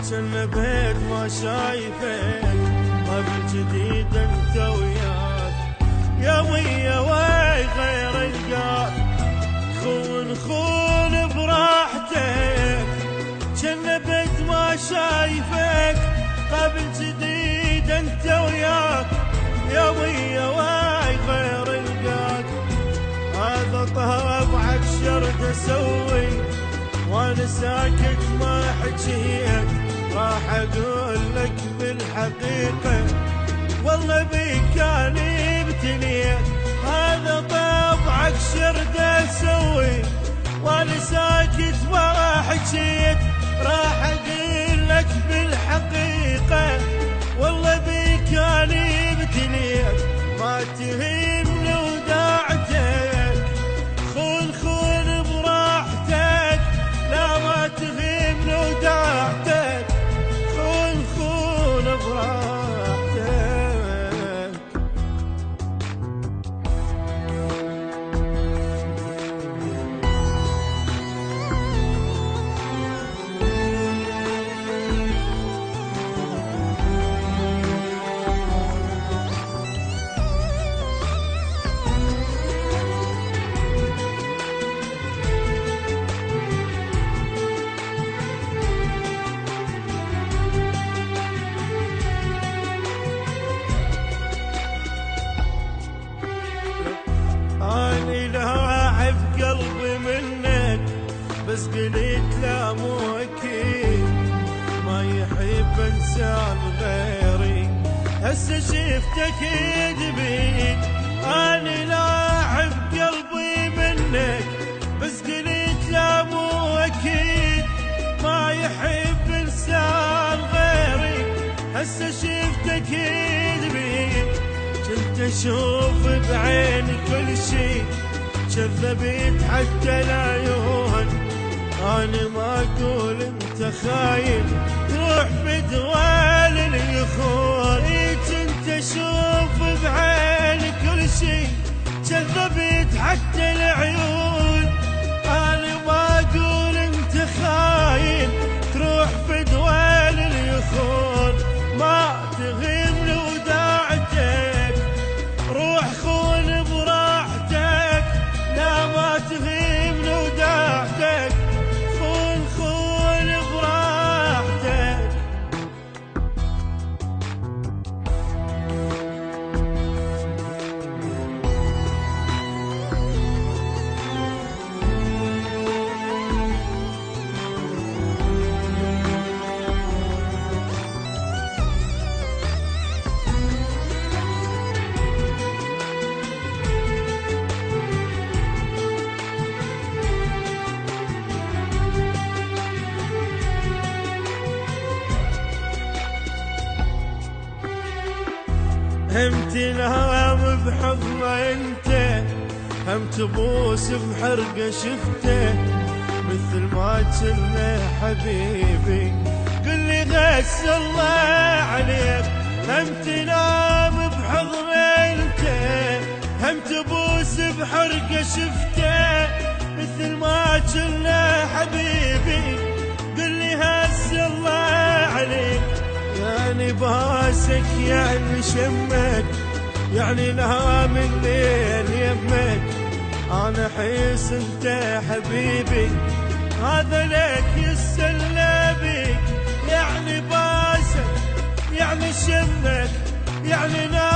كان بيت ما شايفك قبل جديد انت وياك يا ويا وي غير القاك خون خون براحتك كان بيت ما شايفك قبل جديد انت وياك يا ويا وي غير القاك هذا طبعك شرد اسوي وانا ساكت ما حجيت راح اقول لك بالحقيقة والله بيك اني ابتليت هذا طبعك شرد اسوي وانا ساكت ما حجيت راح اقول لك بالحقيقة والله بيك اني ابتليت ما تهمني وداعتك خون خون براحتك لا ما تهمني وداعتك خون خون براحتك أني لاعب قلبي منك بس قلت لا مو أكيد ما يحب إنسان غيري هسه شفتك يدبيك أني لاعب قلبي منك بس قلت لا مو أكيد ما يحب إنسان غيري هسه شفتك يدبيك كنت اشوف بعيني كل شي كذبت حتى العيون انا ما اقول انت خاين تروح بدوال اليخون كنت اشوف بعيني كل شي كذبت حتى العيون انا ما اقول انت خاين تروح بدوال اليخون ما تغيبني وداعتك روح خون براحتك لا ما تهمني وداعتك خون خون براحتك هم تنام بحضنه انت هم تبوس بحرقه شفته مثل ما كنا حبيبي قل لي غس الله عليك هم تنام بحضنه انت هم تبوس بحرقه شفته مثل ما كنا حبيبي قل لي هس الله عليك يعني باسك يعني شمك يعني نهام الليل يمك انا حيس انت حبيبي هذا لك يسلى بيك يعني باسك يعني شمك يعني نهام